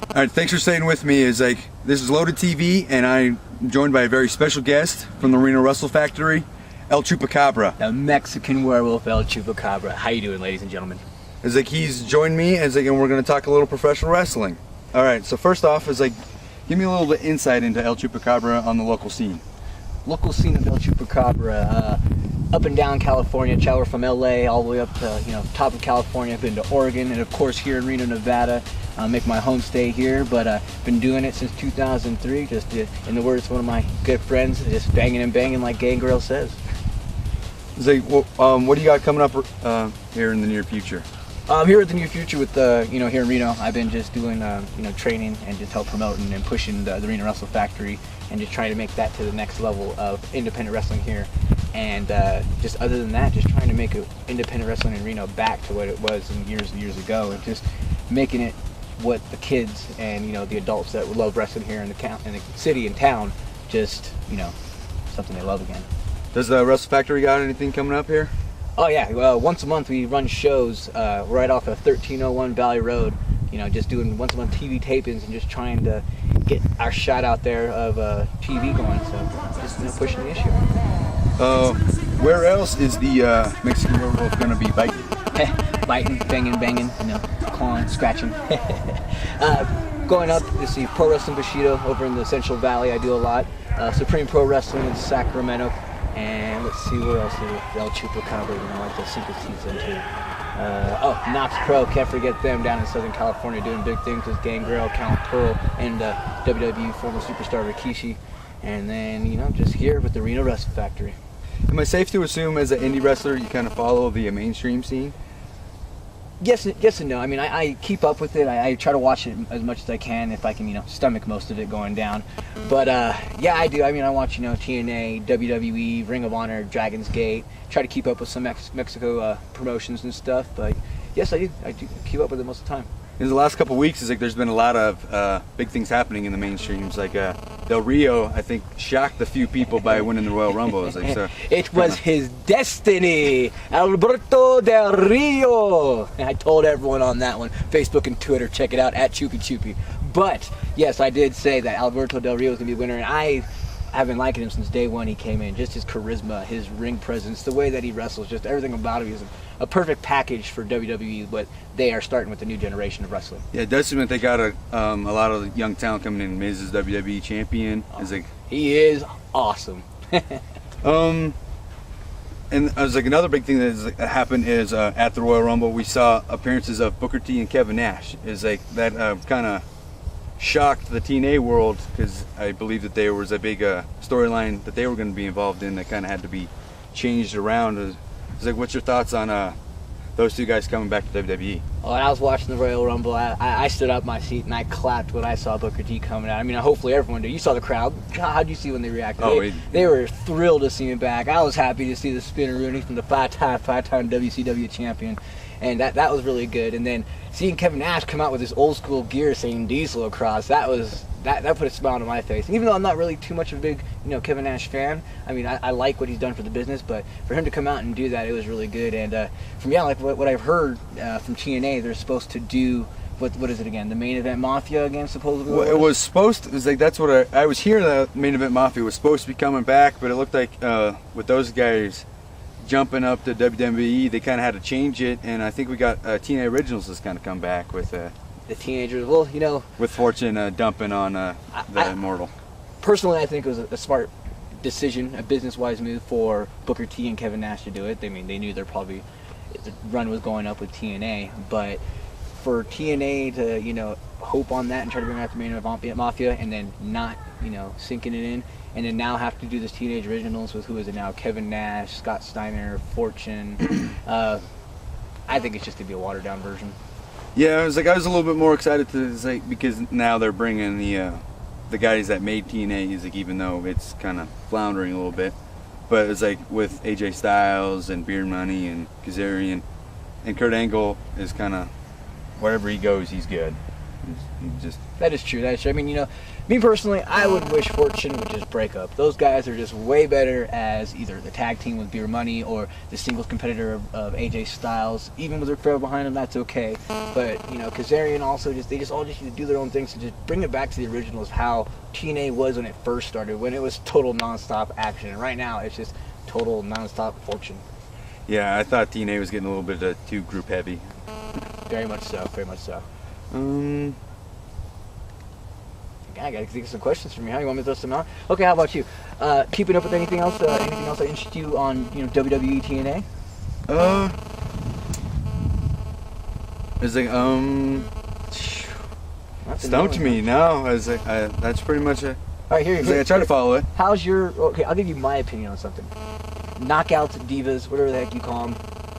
All right, thanks for staying with me. This is Loaded TV, and I'm joined by a very special guest from the Reno Wrestle Factory, El Chupacabra. The Mexican werewolf El Chupacabra. How you doing, ladies and gentlemen? He's joined me, and we're going to talk a little professional wrestling. All right, so first off, give me a little bit insight into El Chupacabra on the local scene. Local scene of El Chupacabra, up and down California. Traveled from LA all the way up to top of California. I've been to Oregon, and of course here in Reno, Nevada. Make my home stay here, but been doing it since 2003. Just in the words of one of my good friends, just banging and banging like Gangrel says. What do you got coming up here in the near future? Here in the near future with here in Reno, I've been just doing training and just help promoting and pushing the Reno Wrestle Factory and just trying to make that to the next level of independent wrestling here. And just other than that, just trying to make independent wrestling in Reno back to what it was in years and years ago, and just making it what the kids and the adults that love wrestling here in the city and town, just something they love again. Does the Wrestle Factory got anything coming up here? Oh yeah, once a month we run shows right off of 1301 Valley Road. Just doing once a month TV tapings and just trying to get our shot out there of TV going. So just pushing the issue. Where else is the Mexican werewolf going to be biting? Biting, banging, clawing, scratching. Going up to see Pro Wrestling Bushido over in the Central Valley. I do a lot. Supreme Pro Wrestling in Sacramento. And let's see where else is El Chupacabra, I like to sink his teeth into. Knox Pro, can't forget them down in Southern California doing big things with Gangrel, Count Pearl, and WWE former superstar Rikishi. And then, just here with the Reno Wrestle Factory. Am I safe to assume as an indie wrestler you kind of follow the mainstream scene? Yes and no. I mean, I keep up with it. I try to watch it as much as I can if I can, stomach most of it going down. But yeah, I do. I mean, I watch, TNA, WWE, Ring of Honor, Dragon's Gate. Try to keep up with some Mexico promotions and stuff. But yes, I do. I do keep up with it most of the time. In the last couple of weeks, there's been a lot of big things happening in the mainstreams. Del Rio, I think, shocked a few people by winning the Royal Rumble. It was his destiny, Alberto Del Rio. And I told everyone on that one, Facebook and Twitter, check it out at chupy. But yes, I did say that Alberto Del Rio was going to be a winner, and I've been liking him since day one he came in. Just his charisma, his ring presence, the way that he wrestles, just everything about him is a perfect package for WWE, but they are starting with the new generation of wrestling. Yeah, it does seem like they got a lot of young talent coming in. Miz is WWE champion. He is awesome. And another big thing that has happened is at the Royal Rumble we saw appearances of Booker T and Kevin Nash. That kind of shocked the TNA world, because I believe that there was a big storyline that they were going to be involved in that kind of had to be changed around. What's your thoughts on those two guys coming back to WWE? When I was watching the Royal Rumble, I stood up my seat and I clapped when I saw Booker T coming out. I mean, hopefully everyone did. You saw the crowd. How did you see when they reacted? They were thrilled to see him back. I was happy to see the Spinner-Rooney from the five-time WCW champion. And that was really good. And then seeing Kevin Nash come out with his old school gear saying Diesel across, that put a smile on my face. And even though I'm not really too much of a big Kevin Nash fan, I mean I like what he's done for the business, but for him to come out and do that, it was really good. And from what I've heard from TNA, they're supposed to do what is it again? The Main Event Mafia again, supposedly. Well, it was supposed to. It was that's what I was hearing. The Main Event Mafia was supposed to be coming back, but it looked like with those guys jumping up to WWE, they kind of had to change it, and I think we got TNA Originals has kind of come back with the teenagers. Well, with Fortune dumping on the Immortal. Personally, I think it was a smart decision, a business-wise move for Booker T and Kevin Nash to do it. I mean, they knew the run was going up with TNA, but for TNA to hope on that and try to bring out the Main Event Mafia and then not sinking it in, and then now have to do this Teenage Originals with, who is it now, Kevin Nash, Scott Steiner, Fortune. I think it's just going to be a watered-down version. Yeah, I was a little bit more excited to because now they're bringing the guys that made TNA, even though it's kind of floundering a little bit. But it's with AJ Styles and Beer Money and Kazarian, and Kurt Angle is kind of, wherever he goes, he's good. That is true. That is true. I mean, me personally, I would wish Fortune would just break up. Those guys are just way better as either the tag team with Beer Money or the singles competitor of AJ Styles. Even with Ric Flair behind them, that's okay. But Kazarian also they all just need to do their own things to just bring it back to the original of how TNA was when it first started, when it was total nonstop action. And right now, it's just total nonstop Fortune. Yeah, I thought TNA was getting a little bit too group heavy. Very much so. Very much so. I gotta think of some questions from you. How you want me to throw some out? Okay, how about you? Keeping up with anything else? Anything else that interests you on WWE TNA? It's like stumped me now. I was like, that's pretty much it. All right, here. I try to follow it. How's your? Okay, I'll give you my opinion on something. Knockouts, divas, whatever the heck you call them,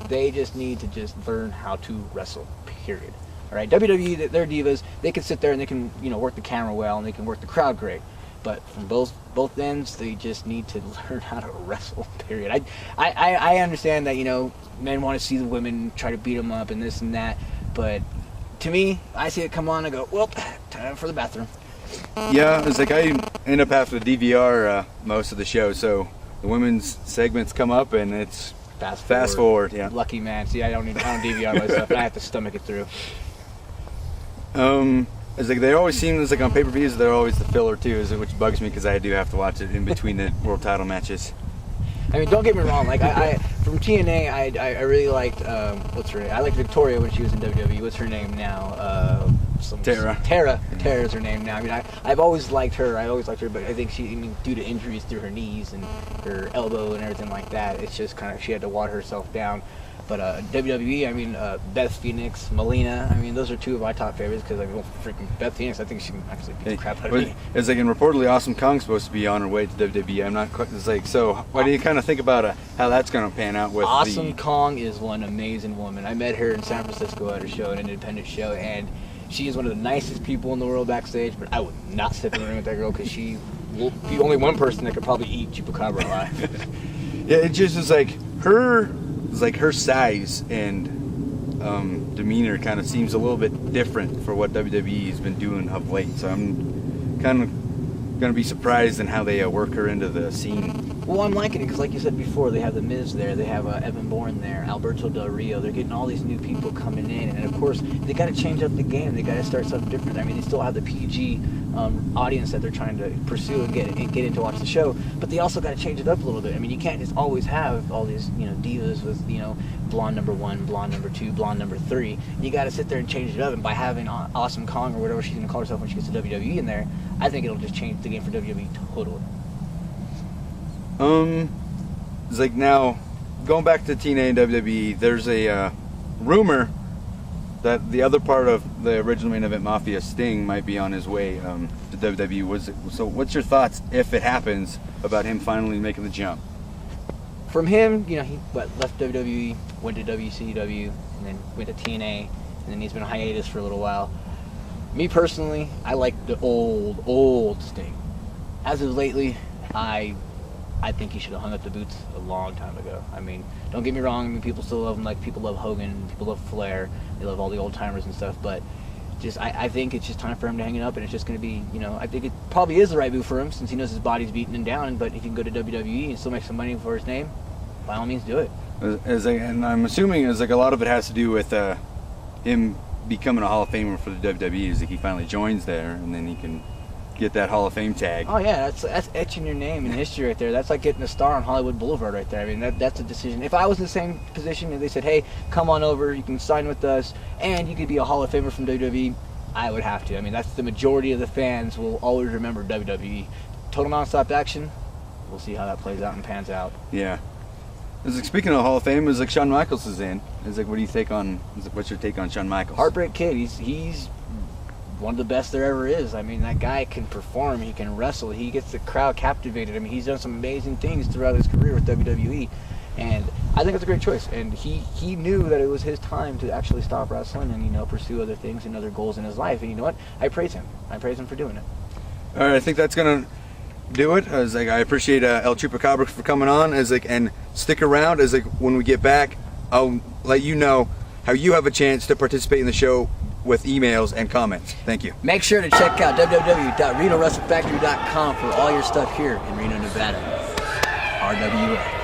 they just need to just learn how to wrestle. Period. All right, WWE, they're divas. They can sit there and they can, work the camera well and they can work the crowd great. But from both ends, they just need to learn how to wrestle. Period. I understand that men want to see the women try to beat them up and this and that, but to me, I see it come on and go, well, time for the bathroom. Yeah, it's like I end up having to DVR most of the show, so the women's segments come up and it's fast forward. Yeah. Lucky man. See, I don't DVR myself, and I have to stomach it through. It's like they always seem like on pay-per-views they're always the filler too, which bugs me because I do have to watch it in between the world title matches. I mean, don't get me wrong. Like I from TNA, I really liked what's her name? I liked Victoria when she was in WWE. What's her name now? Tara. Tara's her name now. I mean, I've always liked her. But I think due to injuries through her knees and her elbow and everything like that, it's just kind of she had to water herself down. But WWE, I mean, Beth Phoenix, Melina, I mean, those are two of my top favorites because freaking Beth Phoenix, I think she can actually beat the crap out of me. It's like, and reportedly Awesome Kong's supposed to be on her way to WWE. I'm not quite, it's like, so what do you kind of think about how that's going to pan out with Awesome Kong is one amazing woman. I met her in San Francisco at a show, an independent show, and she is one of the nicest people in the world backstage, but I would not sit in the ring with that girl because she will be only one person that could probably eat Chupacabra alive. Yeah, it just is like her size and demeanor kind of seems a little bit different for what WWE has been doing of late. So I'm kind of going to be surprised in how they work her into the scene. Well, I'm liking it because, like you said before, they have The Miz there, they have Evan Bourne there, Alberto Del Rio. They're getting all these new people coming in, and of course, they got to change up the game. They got to start something different. I mean, they still have the PG audience that they're trying to pursue and get in to watch the show, but they also got to change it up a little bit. I mean, you can't just always have all these divas with blonde number 1, blonde number 2, blonde number 3. You got to sit there and change it up. And by having Awesome Kong or whatever she's gonna call herself when she gets to WWE in there, I think it'll just change the game for WWE totally. It's like now going back to TNA and WWE, there's a rumor that the other part of the original Main Event Mafia, Sting, might be on his way to WWE. So what's your thoughts, if it happens, about him finally making the jump? From him, he left WWE, went to WCW, and then went to TNA, and then he's been on hiatus for a little while. Me personally, I like the old Sting. As of lately, I think he should have hung up the boots a long time ago. I mean, don't get me wrong. I mean, people still love him like people love Hogan, people love Flair. They love all the old timers and stuff. But I think it's just time for him to hang it up, and it's just going to be, I think it probably is the right move for him since he knows his body's beating him down. But if he can go to WWE and still make some money for his name, by all means, do it. And I'm assuming a lot of it has to do with him becoming a Hall of Famer for the WWE. Is like he finally joins there, and then he can get that Hall of Fame tag. Oh yeah, that's etching your name in history right there. That's like getting a star on Hollywood Boulevard right there. I mean, that's a decision. If I was in the same position and they said, hey, come on over, you can sign with us, and you could be a Hall of Famer from WWE, I would have to. I mean, that's the majority of the fans will always remember WWE. Total nonstop action. We'll see how that plays out and pans out. Yeah. It's like, speaking of Hall of Fame, it's like Shawn Michaels is in. It's like, what's your take on Shawn Michaels? Heartbreak Kid. He's one of the best there ever is. I mean, that guy can perform, he can wrestle, he gets the crowd captivated. I mean, he's done some amazing things throughout his career with WWE, and I think it's a great choice. And he knew that it was his time to actually stop wrestling and pursue other things and other goals in his life. And you know what? I praise him for doing it. All right, I think that's gonna do it. I appreciate El Chupacabra for coming on. And stick around. When we get back, I'll let you know how you have a chance to participate in the show with emails and comments. Thank you. Make sure to check out www.renowrestlefactory.com for all your stuff here in Reno, Nevada. RWA.